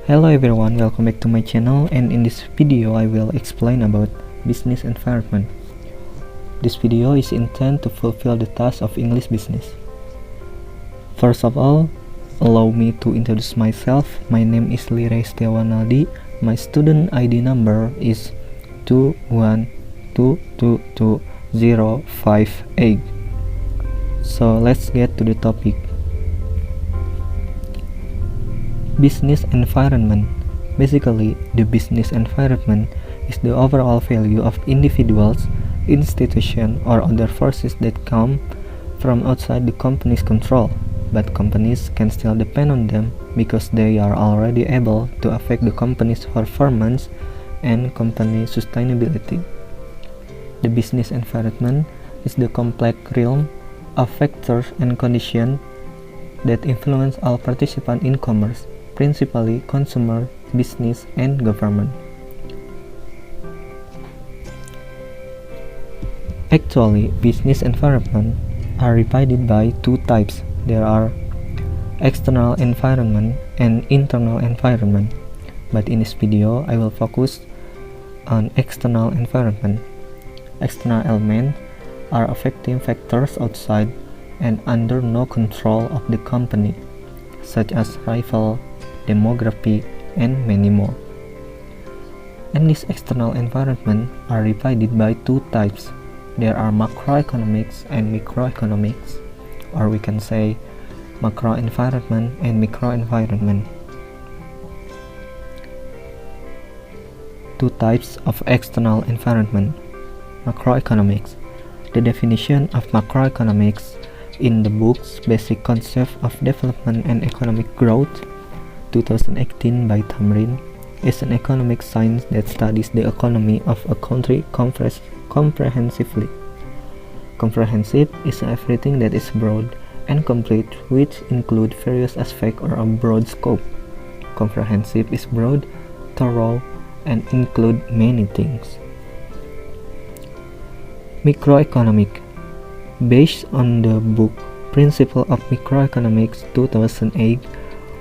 Hello everyone, welcome back to my channel, and in this video I will explain about business environment. This video is intended to fulfill the task of English business. First of all, allow me to introduce myself. My name is Lire Setiawanaldi. My student ID number is 212222058. So let's get to the topic. Business environment. Basically, the business environment is the overall value of individuals, institutions, or other forces that come from outside the company's control, but companies can still depend on them because they are already able to affect the company's performance and company sustainability. The business environment is the complex realm of factors and conditions that influence all participants in commerce, principally consumer, business, and government. Actually, business environment are divided by two types. There are external environment and internal environment. But in this video, I will focus on external environment. External elements are affecting factors outside and under no control of the company, such as rival, demography, and many more. And these external environment are divided by two types. There are macroeconomics and microeconomics, or we can say macro environment and micro environment. Two types of external environment. Macroeconomics. The definition of macroeconomics in the book's Basic Concept of Development and Economic Growth 2018 by Tamrin is an economic science that studies the economy of a country comprehensively. Comprehensive is everything that is broad and complete, which include various aspects or a broad scope. Comprehensive is broad, thorough, and include many things. Microeconomic. Based on the book Principle of Microeconomics 2008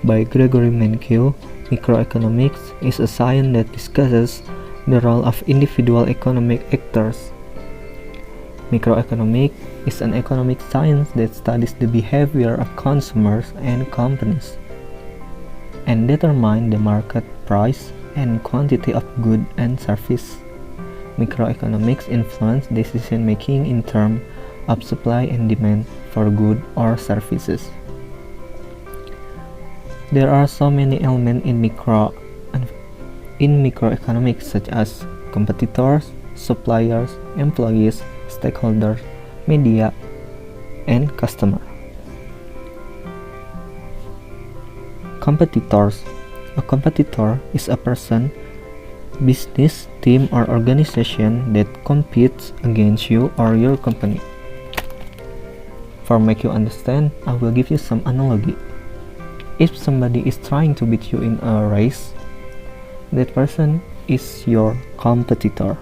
by Gregory Mankiw, microeconomics is a science that discusses the role of individual economic actors. Microeconomics is an economic science that studies the behavior of consumers and companies and determine the market price and quantity of goods and service. Microeconomics influence decision making in terms of supply and demand for goods or services. There are so many elements in microeconomics, such as competitors, suppliers, employees, stakeholders, media, and customer. Competitors. A competitor is a person, business, team, or organization that competes against you or your company. For make you understand, I will give you some analogy. If somebody is trying to beat you in a race, that person is your competitor.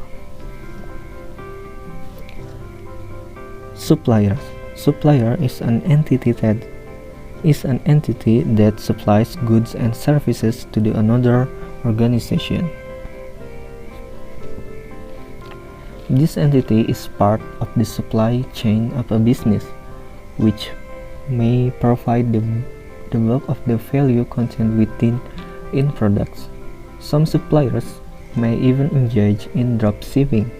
Supplier. Supplier is an entity that supplies goods and services to another organization. This entity is part of the supply chain of a business, which may provide the bulk of the value contained within products. Some suppliers may even engage in drop shipping,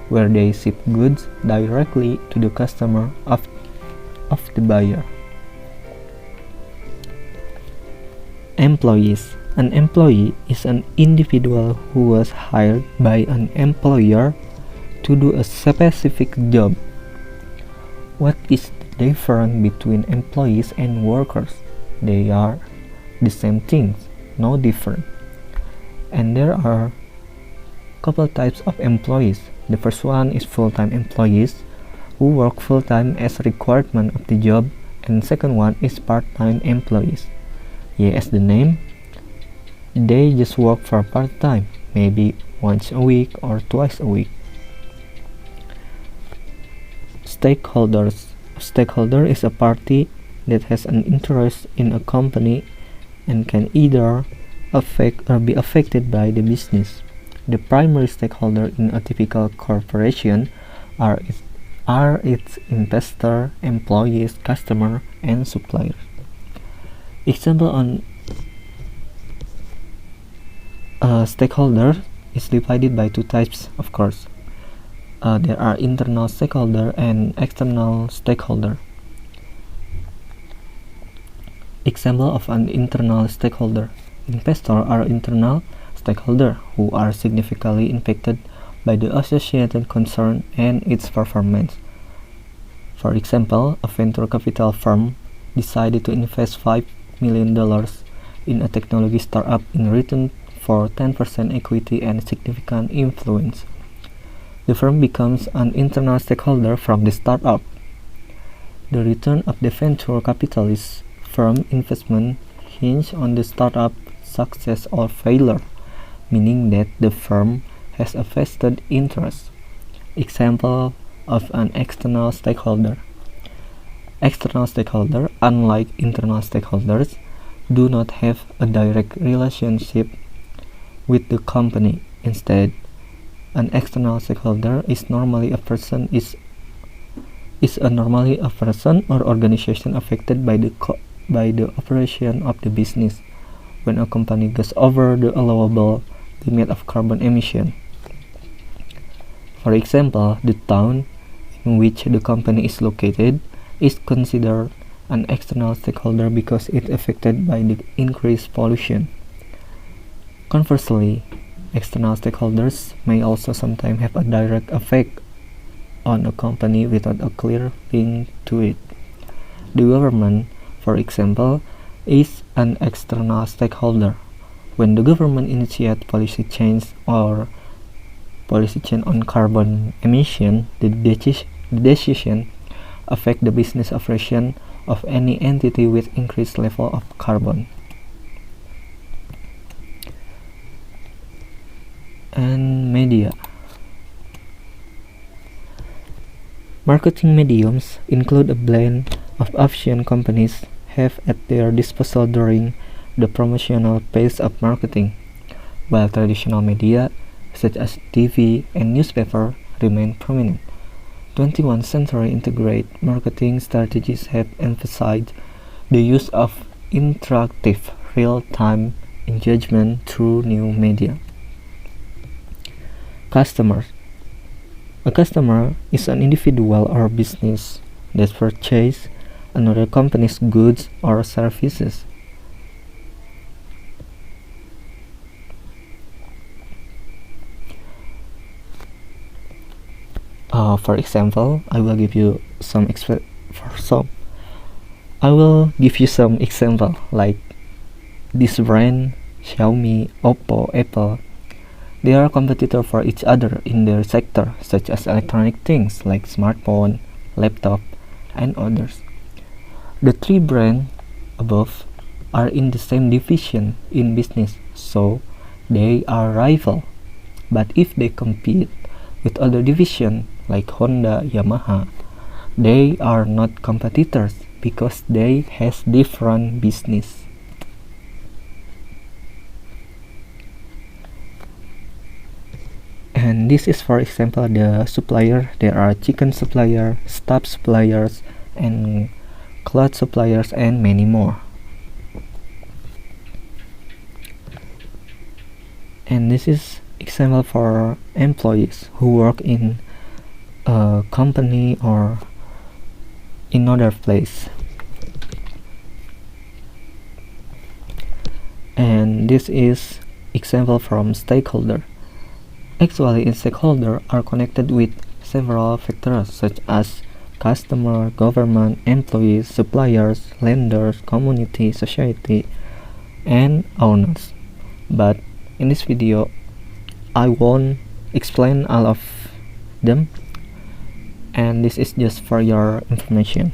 where they ship goods directly to the customer of the buyer. Employees. An employee is an individual who was hired by an employer to do a specific job. What is the difference between employees and workers? They are the same things, no different. And there are a couple types of employees. The first one is full-time employees who work full-time as a requirement of the job, and second one is part-time employees. As the name, they just work for part-time, maybe once a week or twice a week. Stakeholders. A stakeholder is a party that has an interest in a company and can either affect or be affected by the business. The primary stakeholder in a typical corporation are its investor, employees, customer, and suppliers. Example on stakeholder is divided by two types, of course. There are internal stakeholder and external stakeholder. Example of an internal stakeholder. Investors are internal stakeholder who are significantly impacted by the associated concern and its performance. For example, a venture capital firm decided to invest $5 million in a technology startup in return for 10% equity and significant influence. The firm becomes an internal stakeholder from the startup. The return of the venture capitalist firm investment hinges on the startup success or failure, meaning that the firm has a vested interest. Example of an external stakeholder. External stakeholders, unlike internal stakeholders, do not have a direct relationship with the company. Instead, an external stakeholder is normally a person or organization affected by the operation of the business when a company goes over the allowable limit of carbon emission. For example, the town in which the company is located is considered an external stakeholder because it is affected by the increased pollution. Conversely, external stakeholders may also sometimes have a direct effect on a company without a clear link to it. The government, for example, is an external stakeholder. When the government initiates policy change on carbon emission, the decision affect the business operation of any entity with increased level of carbon. And media. Marketing mediums include a blend of options companies have at their disposal during the promotional phase of marketing, while traditional media such as TV and newspaper remain prominent. 21st century integrated marketing strategies have emphasized the use of interactive real-time engagement through new media. Customers. A customer is an individual or business that purchases another company's goods or services. For example, I will give you some example like this brand, Xiaomi, Oppo, Apple. They are competitors for each other in their sector, such as electronic things like smartphone, laptop, and others. The three brands above are in the same division in business, so they are rival. But if they compete with other divisions like Honda, Yamaha, they are not competitors because they has different business. And this is, for example, the supplier. There are chicken supplier, stuff suppliers, and cloth suppliers, and many more. And this is example for employees who work in a company or in other place. And this is example from stakeholder. Actually, stakeholders are connected with several factors such as customer, government, employees, suppliers, lenders, community, society, and owners. But in this video, I won't explain all of them, and this is just for your information.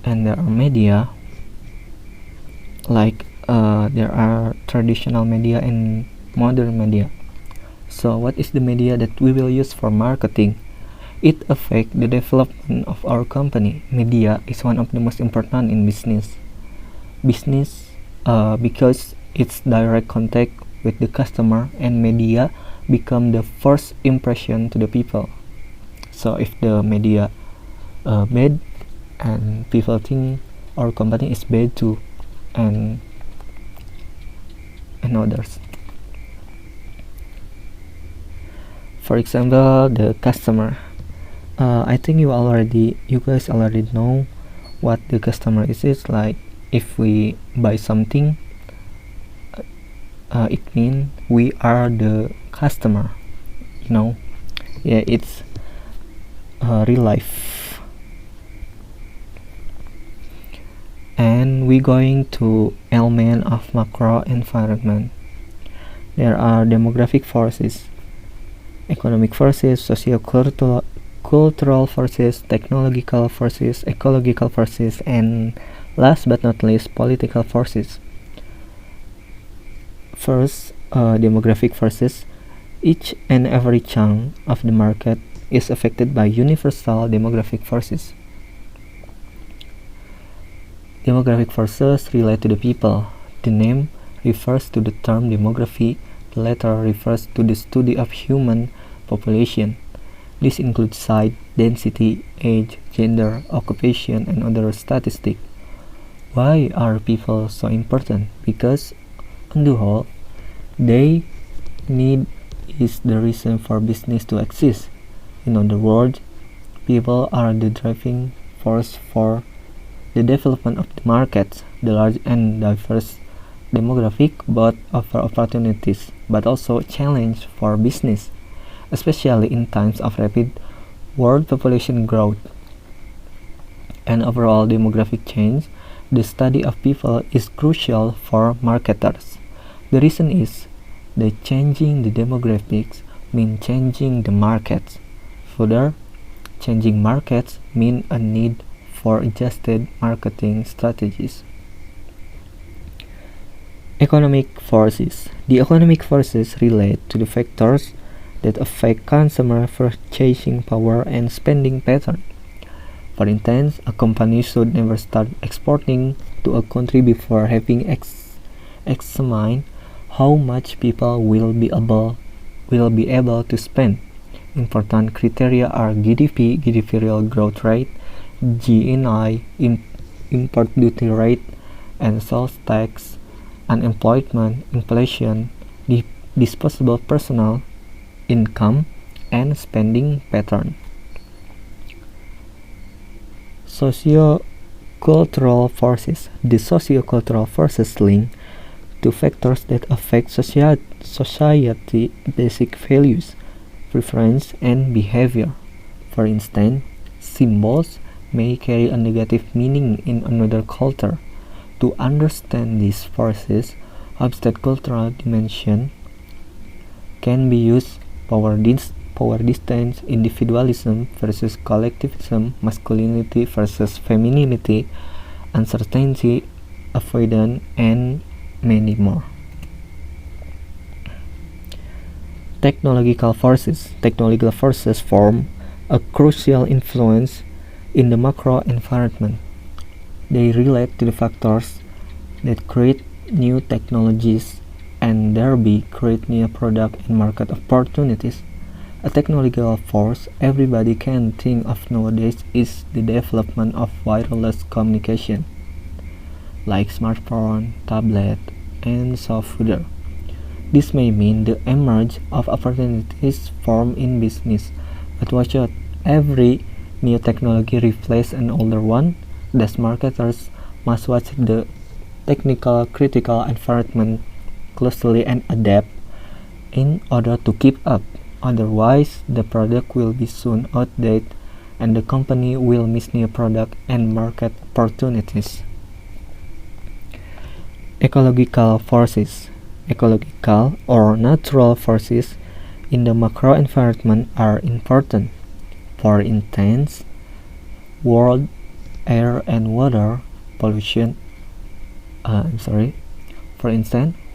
And there are media, like there are traditional media and modern media. So what is the media that we will use for marketing? It affects the development of our company. Media is one of the most important in business. Business because it's direct contact with the customer, and media become the first impression to the people. So if the media bad, and people think our company is bad too, and others. For example, the customer. I think you guys already know what the customer is. It's like if we buy something, it means we are the customer. Yeah, it's real life. And we going to element of macro environment. There are demographic forces, economic forces, socio-cultural forces, technological forces, ecological forces, and last but not least, political forces. First, demographic forces. Each and every chunk of the market is affected by universal demographic forces. Demographic forces relate to the people. The name refers to the term demography. The latter refers to the study of human population. This includes size, density, age, gender, occupation, and other statistics. Why are people so important? Because, on the whole, they need is the reason for business to exist. In other words, people are the driving force for the development of the markets. The large and diverse demographic both offer opportunities but also challenge for business, especially in times of rapid world population growth and overall demographic change. The study of people is crucial for marketers. The reason is that changing the demographics means changing the markets. Further, changing markets mean a need for adjusted marketing strategies. Economic forces. The economic forces relate to the factors that affect consumer purchasing power and spending pattern. For instance, a company should never start exporting to a country before having examined how much people will be able to spend. Important criteria are GDP, GDP real growth rate, GNI, import duty rate, and sales tax, unemployment, inflation, disposable personal income, and spending pattern. Socio-cultural forces. The socio-cultural forces link to factors that affect society basic values, preference, and behavior. For instance, symbols may carry a negative meaning in another culture. To understand these forces, abstract cultural dimension can be used: power distance, individualism versus collectivism, masculinity versus femininity, uncertainty, avoidance, and many more. Technological forces. Technological forces form a crucial influence in the macro environment. They relate to the factors that create new technologies and thereby create new product and market opportunities. A technological force everybody can think of nowadays is the development of wireless communication, like smartphone, tablet, and so further. This may mean the emergence of opportunities formed in business, but watch out, every new technology replaces an older one. Thus marketers must watch the technical critical environment closely and adapt in order to keep up. Otherwise, the product will be soon outdated and the company will miss new product and market opportunities. Ecological forces. Ecological or natural forces in the macro environment are important. For instance, world air and water pollution.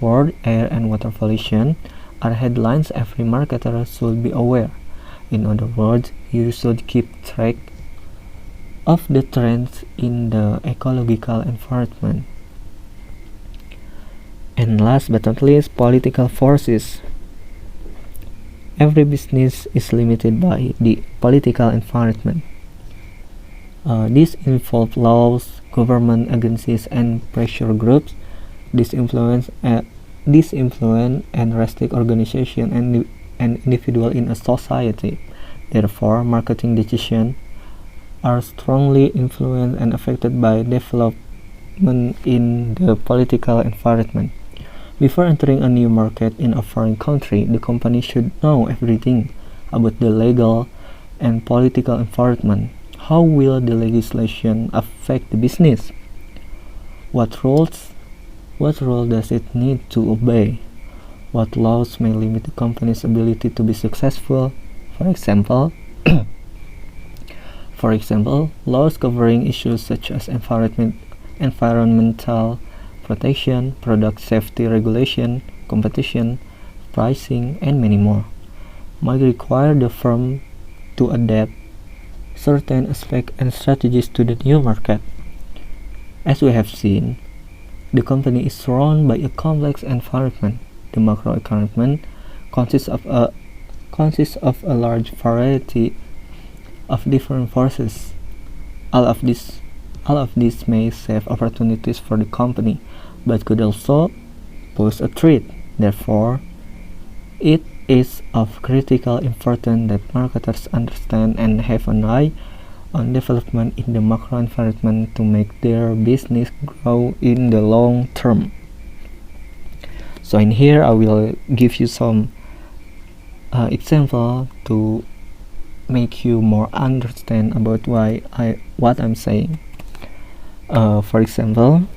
World air and water pollution are headlines every marketer should be aware. In other words, you should keep track of the trends in the ecological environment. And last but not least, political forces. Every business is limited by the political environment. These involve laws, government agencies, and pressure groups. This influence and restrict organization and individual in a society. Therefore, marketing decisions are strongly influenced and affected by development in the political environment. Before entering a new market in a foreign country, the company should know everything about the legal and political environment. How will the legislation affect the business? What role does it need to obey? What laws may limit the company's ability to be successful? For example, laws covering issues such as environmental protection, product safety regulation, competition, pricing, and many more, might require the firm to adapt certain aspects and strategies to the new market. As we have seen, the company is surrounded by a complex environment. The macro environment consists of a large variety of different forces. All of these may save opportunities for the company, but could also pose a threat. Therefore, it is of critical importance that marketers understand and have an eye on development in the macro environment to make their business grow in the long term. So in here I will give you some example to make you more understand about what I'm saying. For example,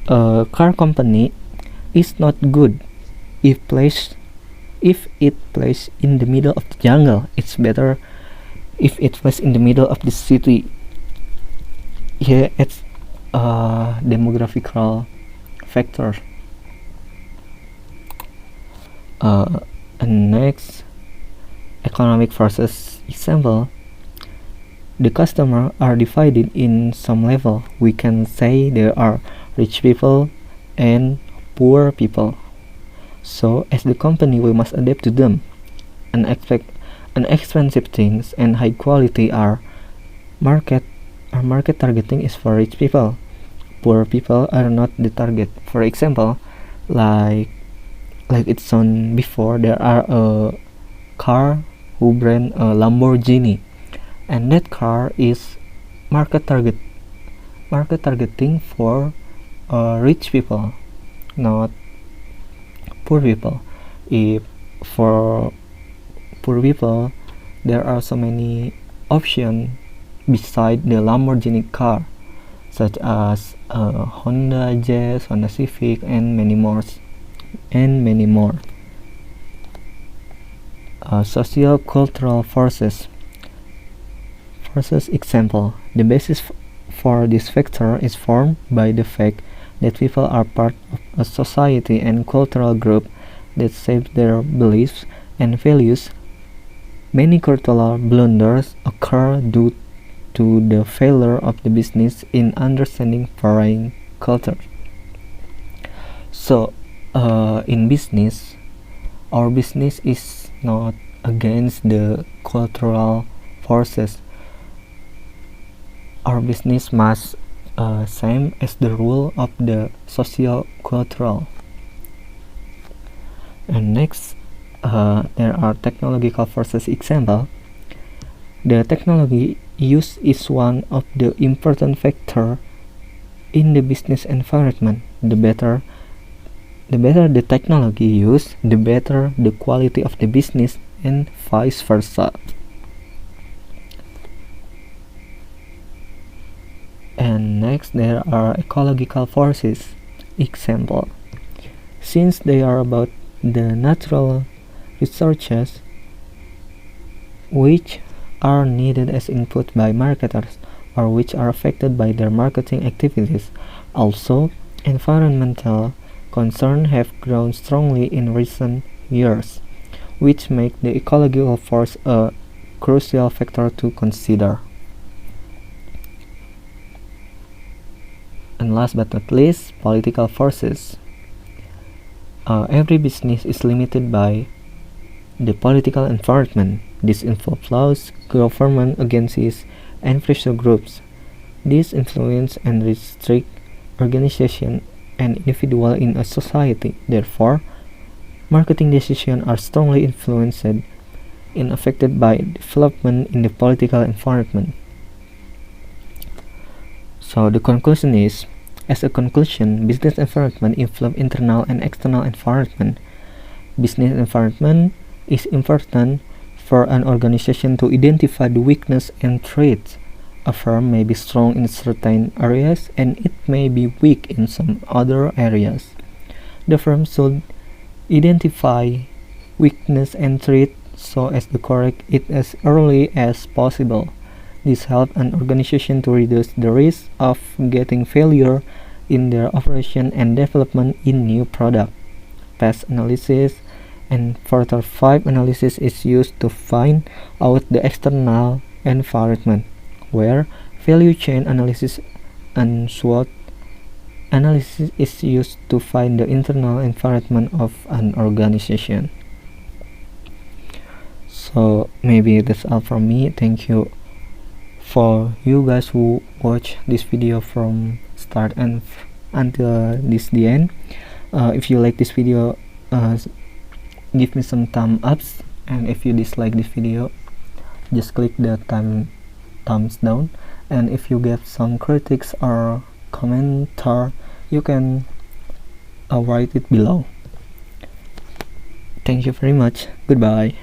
a car company is not good if it placed in the middle of the jungle. It's better if it placed in the middle of the city. Here it's a demographical factor. And next, economic forces example. The customers are divided in some level. We can say there are rich people and poor people. So as the company, we must adapt to them and expect expensive things and high quality. Our market targeting is for rich people. Poor people are not the target. For example, like it's shown before, there are a car who brand a Lamborghini, and that car is market targeting for rich people, not poor people. If for poor people, there are so many options beside the Lamborghini car, such as Honda Jazz, Honda Civic, and many more. Socio-cultural forces example. The basis for this factor is formed by the fact that people are part of a society and cultural group that shape their beliefs and values. Many cultural blunders occur due to the failure of the business in understanding foreign culture. So, in business, our business is not against the cultural forces. Our business must same as the rule of the socio-cultural. And next, there are technological forces example. The technology used is one of the important factor in the business environment. The better the technology used, the better the quality of the business, and vice versa. And next, there are ecological forces example. Since they are about the natural resources which are needed as input by marketers or which are affected by their marketing activities. Also, environmental concerns have grown strongly in recent years, which make the ecological force a crucial factor to consider. And last but not least, political forces. Every business is limited by the political environment. This involves laws, government agencies, and pressure groups. These influence and restrict organization and individual in a society. Therefore, marketing decisions are strongly influenced and affected by development in the political environment. So the conclusion is, as a conclusion, business environment influence internal and external environment. Business environment is important for an organization to identify the weakness and traits. A firm may be strong in certain areas and it may be weak in some other areas. The firm should identify weakness and traits so as to correct it as early as possible. This helps an organization to reduce the risk of getting failure in their operation and development in new product. Past analysis and further 5 analysis is used to find out the external environment, where value chain analysis and SWOT analysis is used to find the internal environment of an organization. So maybe that's all from me. Thank you for you guys who watch this video from start and until the end. If you like this video, give me some thumbs, and if you dislike this video, just click the thumbs down. And if you get some critics or commenter, you can write it below. Thank you very much. Goodbye.